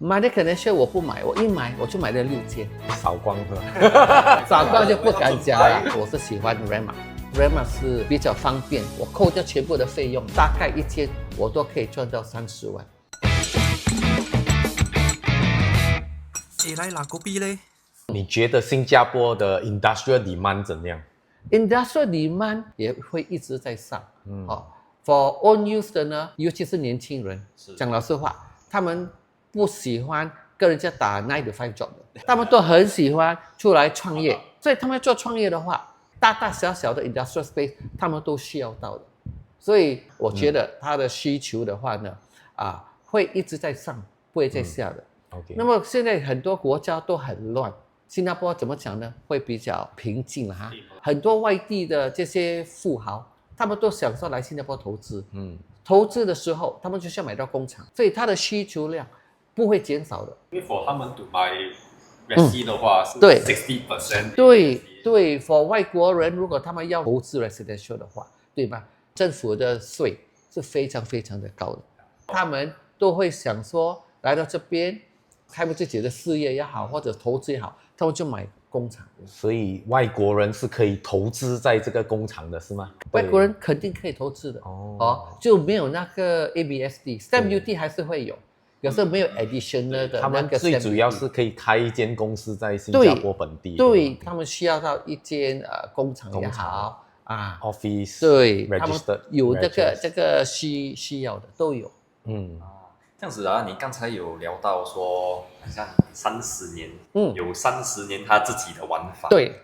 买的可能是我不买，我一买我就买了6间，扫光是吧？早光就不敢讲了。我是喜欢 Rema 是比较方便，我扣掉全部的费用，大概1间我都可以赚到30万。来拿个币嘞？你觉得新加坡的 industrial demand 怎样？ Industrial demand 也会一直在上。For own use 的呢，尤其是年轻人，讲老实话，他们不喜欢跟人家打9 to 5 job 的，他们都很喜欢出来创业。所以他们做创业的话，大大小小的 industrial space 他们都需要到的。所以我觉得它的需求的话呢，会一直在上，不会在下的。OK， 那么现在很多国家都很乱，新加坡怎么讲呢？会比较平静了哈。很多外地的这些富豪，他们都想说来新加坡投资。投资的时候，他们就需要买到工厂，所以它的需求量不会减少的。因为 for 他们 to 买 resi 的话是对60%。对 ，for 外国人如果他们要投资 residential 的话，对吧？政府的税是非常非常的高的，他们都会想说来到这边开幕自己的事业也好，或者投资也好，他们就买工厂。所以外国人是可以投资在这个工厂的，是吗？外国人肯定可以投资的就没有那个 ABSD、Stamp Duty 还是会有，可是没有 additional 的。他们最主要是可以开一间公司在新加坡本地，对，他们需要到一间工厂也好office， 对，他们 registered 有这个需要的都有。这样子啊，你刚才有聊到说，好像30年，有30年他自己的玩法。对，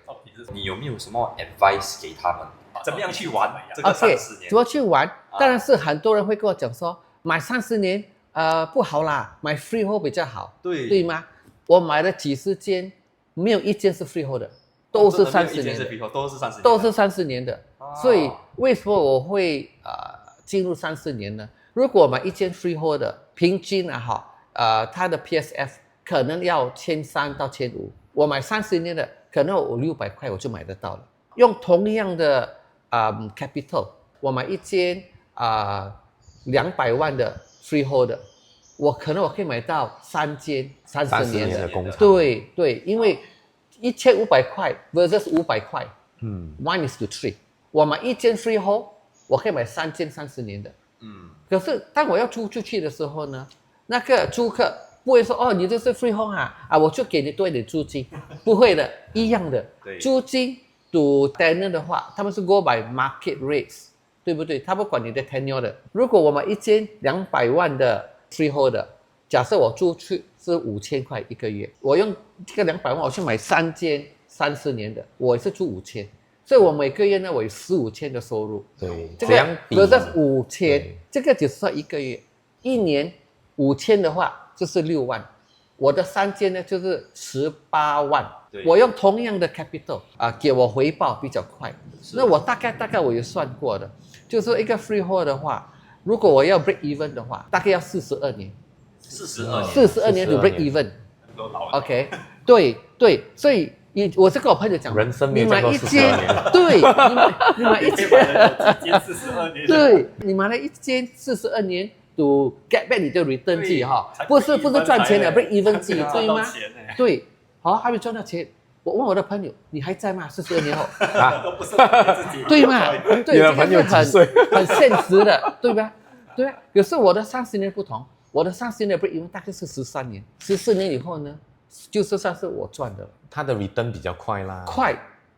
你有没有什么 advice 给他们？怎么样去玩这个30年？怎么去玩？当然是很多人会跟我讲说，买30年，不好啦，买 freehold 比较好，对吗？我买了几十间，没有一间是 freehold 的，都是30年的，都是30年的。所以为什么我会进入30年呢？如果我买一间 freehold 的，平均它的 PSF 可能要1300到1500，我买30年的，可能我600块我就买得到了。用同样的capital， 我买一间200万的 freehold 的，我可以买到3间30年的工厂。对，因为1500块 versus 500块，1 is to 3。我买一间 freehold， 我可以买3间30年的。可是当我要租出去的时候呢，那个租客不会说你这是 freehold 我就给你多一点租金，不会的，一样的。租金 to tenant 的话，他们是 go by market rates， 对不对？他不管你的 tenure 的。如果我买一间200万的 freehold 的，假设我租去是5000块1个月，我用这个200万我去买3间30年的，我也是租5000。所以我每个月呢，我有15千的收入。对，这个versus5000，这个只是算1个月，1年5000的话就是6万，我的3间呢就是18万。我用同样的 capital 给我回报比较快。那我大概我有算过的，就是说一个 freehold 的话，如果我要 break even 的话，大概要42年。42年to break even。OK， 对，所以。我是跟我朋友讲，人生没有你买一间，对，你买一间42年，对，你买了一间42年，to get back 你的 return 计不是赚钱的 break even 计，对吗？对，还没赚到钱。我问我的朋友，你还在吗？42年后都不是自己，对吗？对，你的朋友几岁？很现实的，对吧？对啊，可是我的30年不同，我的30年 break even 大概是13年，14年以后呢？就是算是我赚的了，它的 return 比较快啦，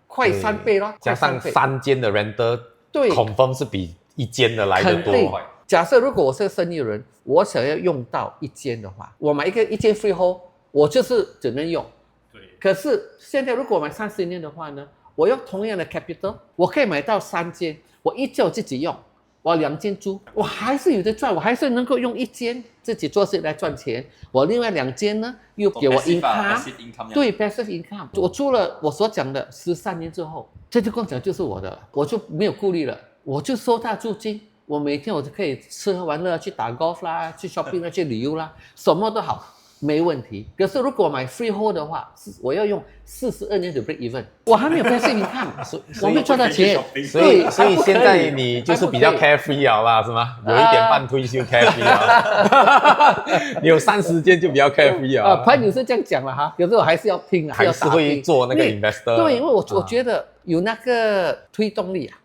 快3倍咯，加上3间的 renter， 对 confirm 是比1间的来得多。假设如果我是个生意人，我想要用到1间的话，我买一间 freehold， 我就是只能用。对。可是现在如果我买30年的话呢，我用同样的 capital， 我可以买到3间，我1间我自己用。我2间租，我还是有的赚，我还是能够用1间自己做事来赚钱。我另外2间呢，又给我 income， 对 passive income。我租了我所讲的13年之后，这间工厂就是我的了，我就没有顾虑了，我就收他租金。我每天我就可以吃喝玩乐，去打 golf 啦，去 shopping 啦，去旅游啦，什么都好。没问题。可是如果我买 freehold 的话，我要用42年的 break even， 我还没有 passive income， 我没有赚到钱。所以现在你就是比较 carefree 了啦，是吗？有一点半退休 carefree 了。你有3时间就比较 carefree 了。朋友是这样讲了哈，可是我还是要拼啊，还是会做那个 investor。对，因为我觉得有那个推动力啊。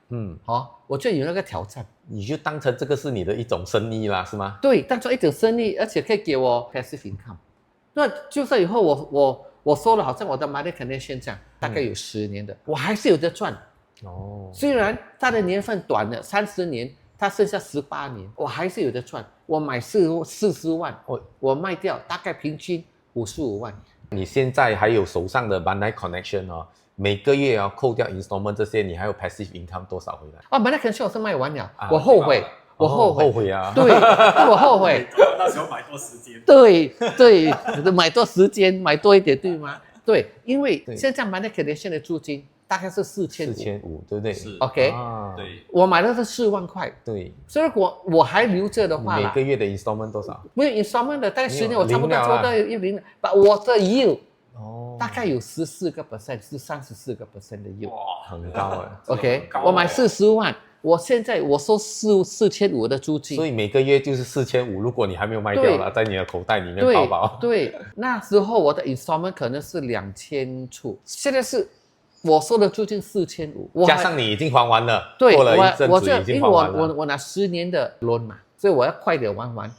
我觉得有那个挑战，你就当成这个是你的一种生意啦，是吗？对，当成一种生意，而且可以给我 passive income。那就算以后我收了，好像我的 money connection 这样，大概有10年的，我还是有得赚。虽然它的年份短了30年，它剩下18年，我还是有得赚。我买40万，我卖掉大概平均55万。你现在还有手上的 money connection 每个月扣掉 installment 这些，你还有 passive income 多少回来？money connection 我是卖完了，我后悔。我后悔啊！对，我后悔。那时候买多时间。对，买多时间，买多一点，对吗？对，因为现在money connection的租金大概是4500，对不对？是 OK，对，我买的是4万块，对。所以如果我还留着的话，每个月的 installment 多少？没有 installment 的，大概10年我差不多做到10，把我的 yield。大概有14%，是34%的 yield， 很高OK， 我买40万，我现在我收4500的租金，所以每个月就是4500。如果你还没有卖掉了，在你的口袋里面包包。对，那时候我的 installment 可能是2000出，现在是我收的租金4500，加上你已经还完了，对，过了一阵子已经还完了。因为我拿10年的 loan 嘛，所以我要快点还完。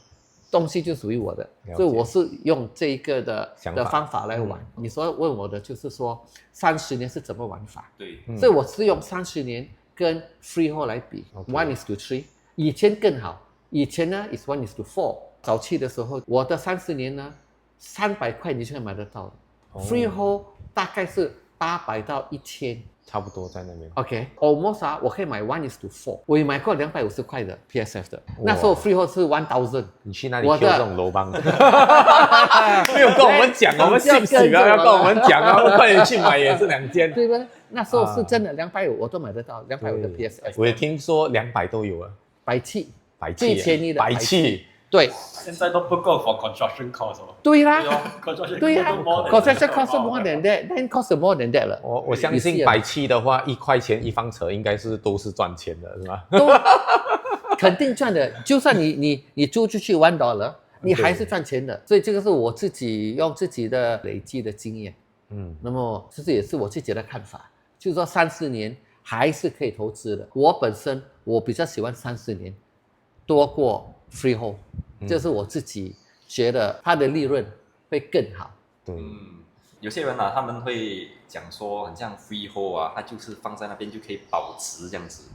东西就属于我的，所以我是用这一个的方法来玩。你说问我的就是说30年是怎么玩法？对，所以我是用30年跟 freehold 来比，1:3，以前更好，以前呢 is 1:4。早期的时候，我的30年呢300块你就可以买得到的，freehold 大概是800到1000。差不多在那边。OK，almost 我可以买1:4，我也买过250块的 PSF 的，那时候 freehold 是1000。你去那里挑这种楼帮的？没有跟我们讲，我们信息啊，要跟我们讲啊，快点去买也是2间，对不对？那时候是真的250我都买得到，250的 PSF。我也听说200都有啊，白气最便宜的白气。对，现在都不够 for construction cost 对啦，construction cost more than that，then cost more than that 了。我相信白气的话，1块钱1方尺应该都是赚钱的，是吧？肯定赚的，就算你租出去$1，你还是赚钱的。所以这个是我自己用自己的累积的经验，那么这也是我自己的看法，就是说30年还是可以投资的。我本身我比较喜欢30年多过 freehold。就是我自己觉得它的利润会更好。对，有些人他们会讲说，很像 freehold 它就是放在那边就可以保值这样子。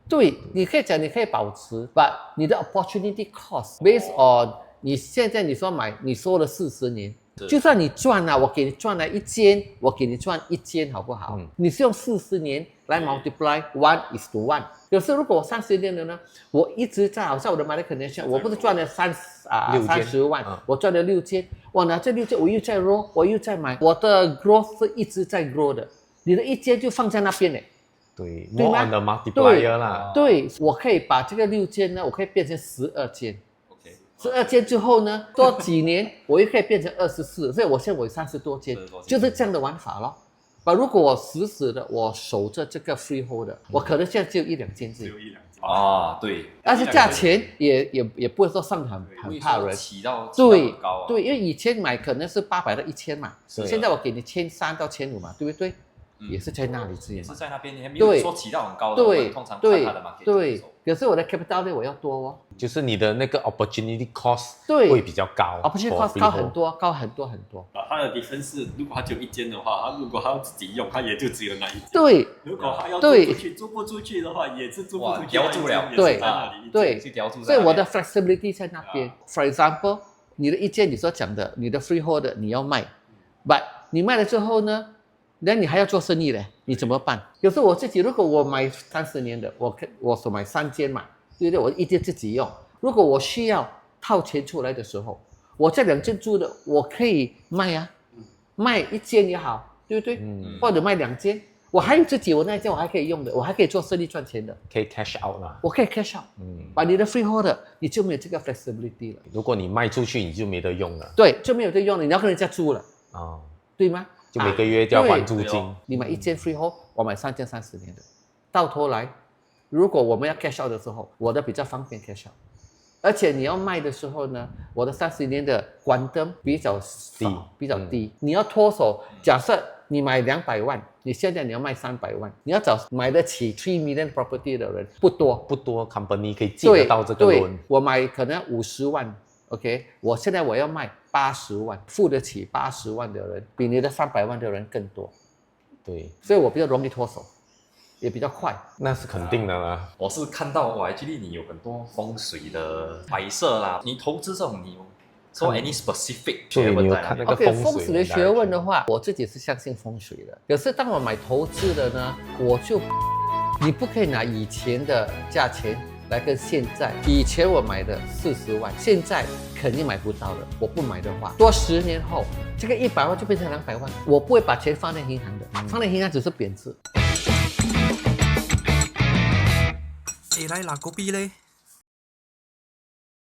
对，你可以讲你可以保值 ，but 你的 opportunity cost based on 你现在你说买，你收了40年，就算你赚了，我给你赚了1间，我给你赚1间，好不好？你是用40年来 multiply 1:1。可是如果我30年了呢，我一直在好像我的 money connection， 我不是赚了30万，我赚了6间，我拿这6间我又在 roll， 我又在买，我的 growth 是一直在 grow 的，你的1间就放在那边嘞。对 ，more on the multiplier 啦。对，我可以把这个6间呢，我可以变成12间。12间之后呢，多几年我又可以变成24，所以我现在有30多间，就是这样的玩法咯。如果我死的我守着这个 freehold 的，我可能现在只有1-2间自己。对。但是价钱也不会说上很怕人。起到对高对，因为以前买可能是800到1000嘛，现在我给你1300到1500嘛，对不对？也是在那里之间，也是在那边，你还没有说起到很高的，对，通常看它的 market 对。可是我的 capital 呢，我要多哦，就是你的那个 opportunity cost 会比较高 ，opportunity cost 高很多，高很多很多。它的difference是，如果它只有1间的话，如果它要自己用，它也就只有那1间。对，如果它要租出去，租不出去的话，也是租不出去，叼住了，对，所以我的 flexibility 在那边。For example， 你的1间你所讲的，你的 freehold 你要卖，but 你卖了之后呢？那你还要做生意嘞，你怎么办？有时候我自己，如果我买30年的，我所买3间嘛，对不对？我1间自己用。如果我需要套钱出来的时候，我这2间租的，我可以卖啊，卖1间也好，对不对？或者卖2间，我还有自己，我那一间我还可以用的，我还可以做生意赚钱的，可以 cash out 啦。我可以 cash out。把你的 freehold 你就没有这个 flexibility 了。如果你卖出去，你就没得用了。对，就没有得用了，你要跟人家租了，对吗？就每个月就要还租金。你买一间 freehold，我买3间30年的，到头来，如果我们要 cash out 的时候，我的比较方便 cash out。而且你要卖的时候呢，我的30年的关灯比较少，比较低。你要脱手，假设你买200万，你现在你要卖300万，你要找买得起3 million property 的人不多company 可以借得到这个 loan。我买可能50万 ，OK， 我现在我要卖80万，付得起80万的人比你的300万的人更多。对，所以我比较容易脱手。也比较快，那是肯定的啦。我是看到actually你有很多风水的摆设啦，你投资这种你有做 any specific 学问在哪里？ OK， 风水的学问的话，我自己是相信风水的。可是当我买投资的呢，你不可以拿以前的价钱来跟现在。以前我买的40万，现在肯定买不到了。我不买的话，多10年后，这个100万就变成200万。我不会把钱放在银行的，放在银行只是贬值。来拿個 B 咧。